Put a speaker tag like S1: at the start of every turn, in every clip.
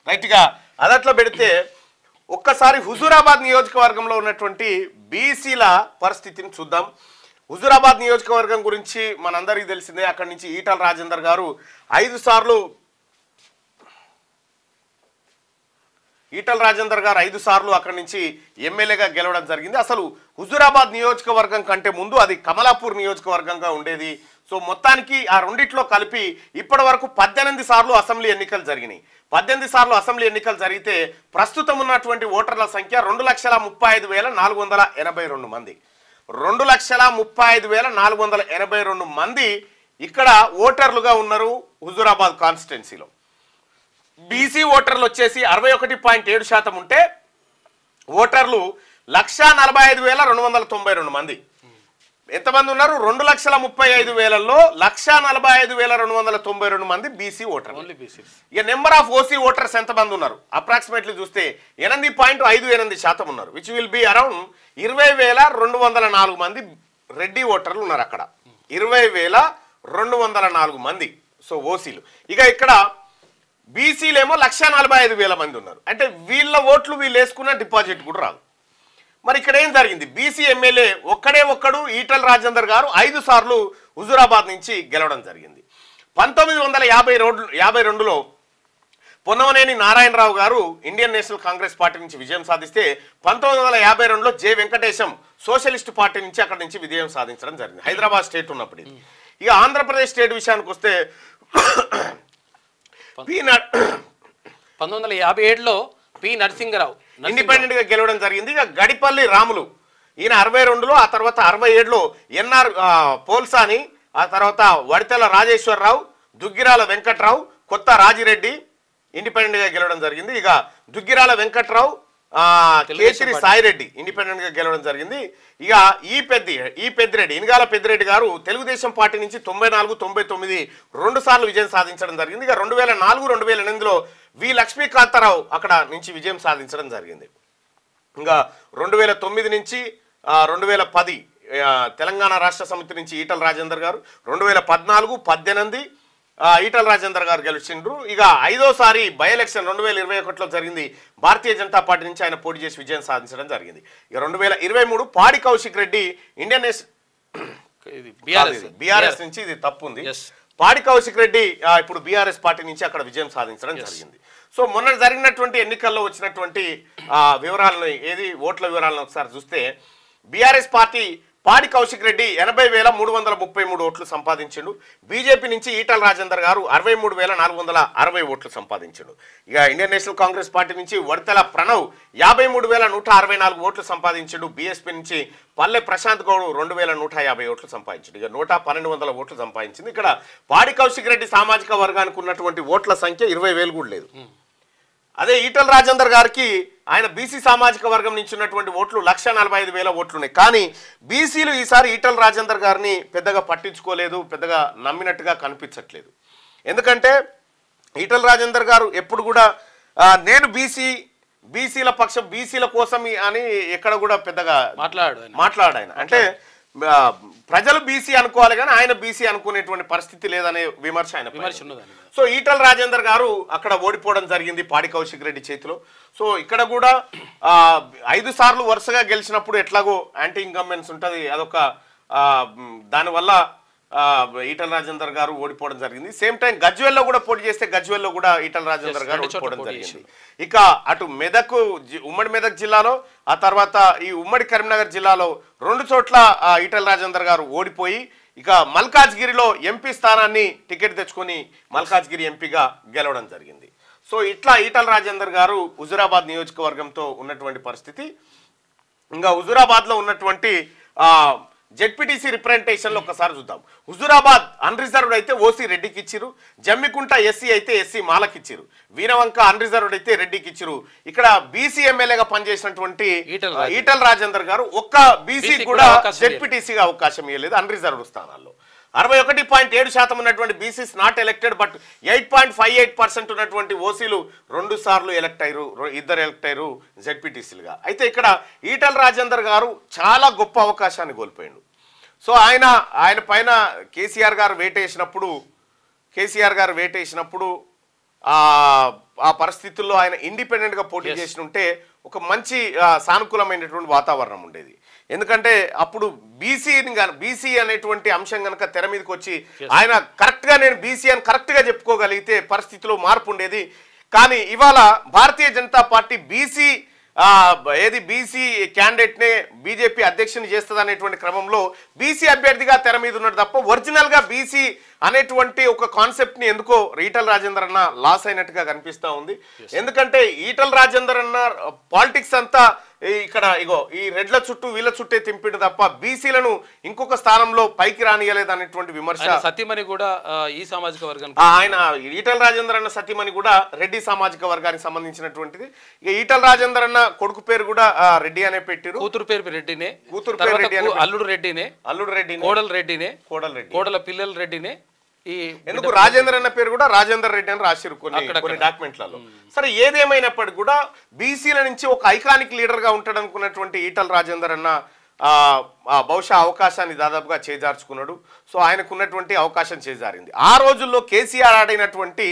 S1: రైట్గా అదట్లో పెడితే ఒక్కసారి హుజూరాబాద్ నియోజకవర్గంలో ఉన్నటువంటి బీసీల పరిస్థితిని చూద్దాం. హుజూరాబాద్ నియోజకవర్గం గురించి మనందరికీ తెలిసిందే. అక్కడి నుంచి ఈటల రాజేందర్ గారు 5 సార్లు అక్కడి నుంచి ఎమ్మెల్యేగా గెలవడం జరిగింది. అసలు హుజూరాబాద్ నియోజకవర్గం కంటే ముందు అది కమలాపూర్ నియోజకవర్గంగా ఉండేది. సో మొత్తానికి ఆ రెండిట్లో కలిపి ఇప్పటి వరకు 18 సార్లు అసెంబ్లీ ఎన్నికలు జరిగినాయి. 18 సార్లు అసెంబ్లీ ఎన్నికలు జరిగితే ప్రస్తుతం ఉన్నటువంటి ఓటర్ల సంఖ్య 2,35,482 మంది. 2,35,482 మంది ఇక్కడ ఓటర్లుగా ఉన్నారు హుజూరాబాద్ కాన్స్టిట్యున్సీలో. బీసీ ఓటర్లు వచ్చేసి 61.7% ఉంటే ఓటర్లు 1,45,292 మంది. ఎంతమంది ఉన్నారు? 2,35,000లో 1,45,292 మంది బీసీ ఓటర్లు. ఇక నెంబర్ ఆఫ్ ఓసీ ఓటర్స్ ఎంతమంది ఉన్నారు? అప్రాక్సిమేట్లీ చూస్తే 8.58% ఉన్నారు, విచ్ విల్ బి అరౌండ్ 20,204 మంది రెడ్డి ఓటర్లు ఉన్నారు అక్కడ. 20,204 మంది. సో ఓసీలు. ఇక ఇక్కడ బీసీలేమో 1,45,000 మంది ఉన్నారు. అంటే వీళ్ళ ఓట్లు వీళ్ళు వేసుకున్న డిపాజిట్ కూడా రాదు. మరి ఇక్కడ ఏం జరిగింది? బీసీ ఎమ్మెల్యే ఒక్కడు ఈటల రాజేందర్ గారు 5 సార్లు హుజూరాబాద్ నుంచి గెలవడం జరిగింది. 1952లో పొన్నవనేని నారాయణరావు గారు ఇండియన్ నేషనల్ కాంగ్రెస్ పార్టీ నుంచి విజయం సాధిస్తే 1952లో జె వెంకటేశం సోషలిస్ట్ పార్టీ నుంచి అక్కడి నుంచి విజయం సాధించడం జరిగింది. హైదరాబాద్ స్టేట్ ఉన్నప్పుడు. ఇక ఆంధ్రప్రదేశ్ స్టేట్ విషయానికి వస్తే
S2: 1957లో పి నరసింగరావు
S1: ఇండిపెండెంట్ గా గెలవడం జరిగింది. ఇక గడిపల్లి రాములు ఈయన 62లో, ఆ తర్వాత 67లో ఎన్ఆర్ పోల్సాని, ఆ తర్వాత వడితెల రాజేశ్వరరావు, దుగ్గిరాల వెంకట్రావు, కొత్త రాజిరెడ్డి ఇండిపెండెంట్ గా గెలవడం జరిగింది. ఇక దుగ్గిరాల వెంకట్రావు, కేసరి సాయిరెడ్డి ఇండిపెండెంట్ గా గెలవడం జరిగింది. ఇక ఈ పెద్దిరెడ్డి ఇనగాల పెద్దిరెడ్డి గారు తెలుగుదేశం పార్టీ నుంచి 94, 99 2 సార్లు విజయం సాధించడం జరిగింది. ఇక 2004, 2008లో వి లక్ష్మీకాంతారావు అక్కడ నుంచి విజయం సాధించడం జరిగింది. ఇంకా 2009 నుంచి 2010 తెలంగాణ రాష్ట్ర సమితి నుంచి ఈటల రాజేందర్ గారు, 2014, 18 ఈటల రాజేందర్ గారు గెలిచిండ్రు. ఇక 5వసారి బై ఎలక్షన్ 2021లో జరిగింది. భారతీయ జనతా పార్టీ నుంచి ఆయన పోటీ చేసి విజయం సాధించడం జరిగింది. ఇక 2023 పాడి కౌశిక్ రెడ్డి ఇండియన్ బీఆర్ఎస్ నుంచి, ఇది తప్పు ఉంది, పాడి కౌశిక్ రెడ్డి ఇప్పుడు బీఆర్ఎస్ పార్టీ నుంచి అక్కడ విజయం సాధించడం జరిగింది. సో మొన్న జరిగినటువంటి ఎన్నికల్లో వచ్చినటువంటి వివరాలను, ఓట్ల వివరాలను ఒకసారి చూస్తే బీఆర్ఎస్ పార్టీ పాడి కౌశిక్ రెడ్డి 80,333 ఓట్లు సంపాదించిండు. బీజేపీ నుంచి ఈటల రాజేందర్ గారు 63,460 ఓట్లు సంపాదించిండు. ఇక ఇండియన్ నేషనల్ కాంగ్రెస్ పార్టీ నుంచి వడితెల ప్రణవ్ 53,164 ఓట్లు సంపాదించిండు. బీఎస్పీ నుంచి పల్లె ప్రశాంత్ గౌడ్ 2,150 ఓట్లు సంపాదించిండు. ఇక 1,1,200 ఓట్లు సంపాదించింది. ఇక్కడ పాడి కౌశిక్ రెడ్డి సామాజిక వర్గానికి ఉన్నటువంటి ఓట్ల సంఖ్య 20,000 కూడా లేదు. అదే ఈటల రాజేందర్ గారికి ఆయన బీసీ సామాజిక వర్గం నుంచి ఉన్నటువంటి ఓట్లు 1,45,000 ఓట్లు ఉన్నాయి. కానీ బీసీలు ఈసారి ఈటల రాజేందర్ గారిని పెద్దగా పట్టించుకోలేదు, పెద్దగా నమ్మినట్టుగా కనిపించట్లేదు. ఎందుకంటే ఈటల రాజేందర్ గారు ఎప్పుడు కూడా నేను బీసీల పక్షం, బీసీల కోసం అని ఎక్కడ కూడా పెద్దగా మాట్లాడాయన. అంటే ప్రజలు బీసీ అనుకోవాలి కానీ ఆయన బీసీ అనుకునేటువంటి పరిస్థితి లేదనే విమర్శ ఆయన. సో ఈటల రాజేందర్ గారు అక్కడ ఓడిపోవడం జరిగింది పాడి కౌశిక్ రెడ్డి చేతిలో. సో ఇక్కడ కూడా 5 సార్లు వరుసగా గెలిచినప్పుడు ఎట్లాగో యాంటీ ఇన్కంబెన్స్ ఉంటుంది, అదొక దానివల్ల ఈటల రాజేందర్ గారు ఓడిపోవడం జరిగింది. సేమ్ టైం గజ్వేల్లో కూడా పోటీ చేస్తే గజ్వేల్లో కూడా ఈటల రాజేందర్ గారు ఓడిపోవడం జరిగింది. ఇక అటు ఉమ్మడి మెదక్ జిల్లాలో, ఆ తర్వాత ఈ ఉమ్మడి కరీంనగర్ జిల్లాలో 2 చోట్ల ఈటల రాజేందర్ గారు ఓడిపోయి ఇక మల్కాజ్గిరిలో ఎంపీ స్థానాన్ని టికెట్ తెచ్చుకొని మల్కాజ్గిరి ఎంపీగా గెలవడం జరిగింది. సో ఇట్లా ఈటల రాజేందర్ గారు హుజూరాబాద్ నియోజకవర్గంతో ఉన్నటువంటి పరిస్థితి. ఇంకా హుజూరాబాద్లో ఉన్నటువంటి జెడ్పీటీసీ రిప్రజెంటేషన్లో ఒకసారి చూద్దాం. హుజూరాబాద్ అన్రిజర్వ్డ్ అయితే ఓసీ రెడ్డికి ఇచ్చిరు, జమ్మికుంట ఎస్సీ అయితే ఎస్సీ మాలకి ఇచ్చిరు, వీరవంక అన్రిజర్వ్డ్ అయితే రెడ్డికి ఇచ్చిరు. ఇక్కడ బీసీ ఎమ్మెల్యేగా పనిచేసినటువంటి ఈటల రాజేందర్ గారు ఒక్క బీసీ కూడా జెడ్పీటీసీగా అవకాశం ఇవ్వలేదు అన్రిజర్వ్డ్ స్థానాల్లో. 61.7% ఉన్నటువంటి బీసీస్ నాట్ ఎలక్టెడ్, బట్ 8.58% ఉన్నటువంటి ఓసీలు 2 సార్లు ఎలక్ట్ అయ్యారు, 2 ఎలక్ట్ అయ్యారు జెడ్పీటీసీలుగా. అయితే ఇక్కడ ఈటల రాజేందర్ గారు చాలా గొప్ప అవకాశాన్ని కోల్పోయిండు. సో ఆయన పైన కేసీఆర్ గారు వేటేసినప్పుడు ఆ పరిస్థితుల్లో ఆయన ఇండిపెండెంట్గా పోటీ చేసి ఉంటే ఒక మంచి సానుకూలమైనటువంటి వాతావరణం ఉండేది. ఎందుకంటే అప్పుడు బీసీ అనేటువంటి అంశం కనుక తెర మీదకి వచ్చి ఆయన కరెక్ట్గా నేను బీసీ అని కరెక్ట్గా చెప్పుకోగలిగితే పరిస్థితిలో మార్పు ఉండేది. కానీ ఇవాళ Bharatiya Janata party BC క్యాండిడేట్నే BJP అధ్యక్షుని చేస్తుంది అనేటువంటి క్రమంలో బీసీ అభ్యర్థిగా తెర మీద ఉన్నాడు తప్ప ఒరిజినల్గా బీసీ అనేటువంటి ఒక కాన్సెప్ట్ని ఎందుకో ఈటల రాజేందర్ అన్న లాస్ అయినట్టుగా కనిపిస్తూ ఉంది. ఎందుకంటే ఈటల రాజేందర్ అన్న పాలిటిక్స్ అంతా ఇక్కడ ఈ రెడ్ల చుట్టూ వీళ్ళ చుట్టే తింపిడు తప్ప బీసీలను ఇంకొక స్థానంలో పైకి రానియలేదు అనేటువంటి విమర్శ.
S2: సత్యమణి కూడా ఈ సామాజిక వర్గం,
S1: ఆయన ఈటల రాజేందర్ అన్న సత్యమణి కూడా రెడ్డి సామాజిక వర్గానికి సంబంధించినటువంటిది. ఇక ఈటల రాజేందర్ అన్న కొడుకు పేరు కూడా రెడ్డి అనే పెట్టారు,
S2: కూతురు పేరు రెడ్డినే, అల్లుడు రెడ్డినే, కోడలు రెడ్డినే, కోడల పిల్లలు రెడ్డినే.
S1: ఎందుకు రాజేందర్ అన్న పేరు కూడా రాజేందర్ రెడ్డి అని రాసిరు కొన్ని డాక్యుమెంట్లలో. సరే ఏదేమైనప్పటికీ కూడా బీసీల నుంచి ఒక ఐకానిక్ లీడర్ గా ఉంటాడు అనుకున్నటువంటి ఈటల రాజేందర్ అన్న బహుశా అవకాశాన్ని దాదాపుగా చేజార్చుకున్నాడు. సో ఆయనకున్నటువంటి అవకాశం చేజారింది. ఆ రోజుల్లో కేసీఆర్ ఆడినటువంటి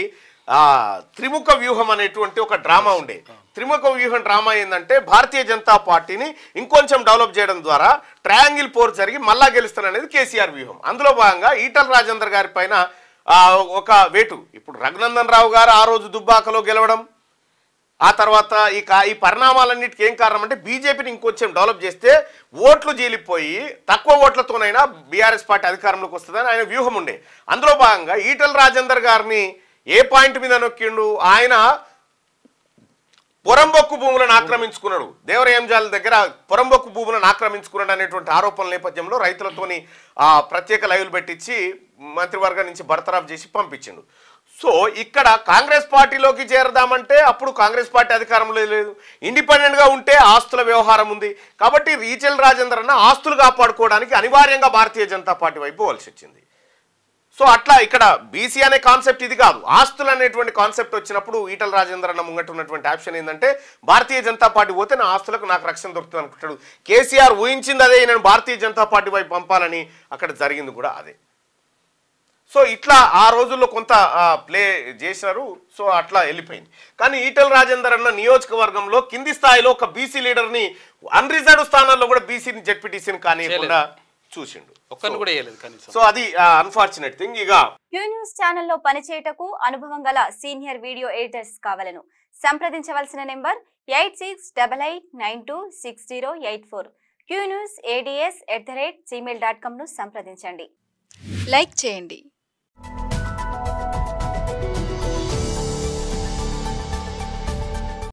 S1: త్రిముఖ వ్యూహం అనేటువంటి ఒక డ్రామా ఉండే. త్రిముఖ వ్యూహం డ్రామా ఏంటంటే భారతీయ జనతా పార్టీని ఇంకొంచెం డెవలప్ చేయడం ద్వారా ట్రయాంగిల్ పోర్ జరిగి మళ్ళా గెలుస్తాననేది కేసీఆర్ వ్యూహం. అందులో భాగంగా ఈటల రాజేందర్ గారి పైన ఒక వేటు. ఇప్పుడు రఘునందన్ రావు గారు ఆ రోజు దుబ్బాకలో గెలవడం, ఆ తర్వాత ఈ పరిణామాలన్నిటికీ ఏం కారణం అంటే బీజేపీని ఇంకొంచెం డెవలప్ చేస్తే ఓట్లు జీలిపోయి తక్కువ ఓట్లతోనైనా బీఆర్ఎస్ పార్టీ అధికారంలోకి వస్తుందని ఆయన వ్యూహం ఉండే. అందులో భాగంగా ఈటల రాజేందర్ గారిని ఏ పాయింట్ మీద నొక్కిండు, ఆయన పొరంబొక్కు భూములను ఆక్రమించుకున్నాడు, దేవరయంజాల దగ్గర పొరంబొక్కు భూములను ఆక్రమించుకున్నాడు అనేటువంటి ఆరోపణల నేపథ్యంలో రైతులతోని ప్రత్యేక లైవ్లు పెట్టించి మంత్రివర్గం నుంచి బర్తరాఫ్ చేసి పంపించిండు. సో ఇక్కడ కాంగ్రెస్ పార్టీలోకి చేరదామంటే అప్పుడు కాంగ్రెస్ పార్టీ అధికారంలో లేదు, ఇండిపెండెంట్గా ఉంటే ఆస్తుల వ్యవహారం ఉంది. కాబట్టి ఈటల రాజేందర్ అన్న ఆస్తులు కాపాడుకోవడానికి అనివార్యంగా భారతీయ జనతా పార్టీ వైపు పోవాల్సి వచ్చింది. సో అట్లా ఇక్కడ బీసీ అనే కాన్సెప్ట్ ఇది కాదు, ఆస్తులు అనేటువంటి కాన్సెప్ట్ వచ్చినప్పుడు ఈటల రాజేందర్ అన్న ముంగట ఉన్నటువంటి ఆప్షన్ ఏంటంటే భారతీయ జనతా పార్టీ పోతే నా ఆస్తులకు నాకు రక్షణ దొరుకుతుంది అనుకుంటాడు. కేసీఆర్ ఊహించింది అదే, నేను భారతీయ జనతా పార్టీ వైపు పంపాలని, అక్కడ జరిగింది కూడా అదే. సో ఇట్లా ఆ రోజుల్లో కొంత ప్లే చేశారు. సో అట్లా వెళ్ళిపోయింది. కానీ ఈటల రాజేందర్ అన్న నియోజకవర్గంలో కింది స్థాయిలో ఒక బీసీ లీడర్ని అన్రిజర్వ్డ్ స్థానాల్లో కూడా బీసీని జెడ్పీటీసీని కానివ్వకుండా చూసిండు. సో అది అన్ఫార్చునేట్ థింగ్. ఇక
S3: క్యూ న్యూస్ ఛానల్లో పనిచేయటకు అనుభవం గల సీనియర్ వీడియో ఎడిటర్స్ కావాలను సంప్రదించవలసిన నెంబర్ 8688926084. qnewsads@gmail.com ను సంప్రదించండి.
S4: లైక్ చేయండి.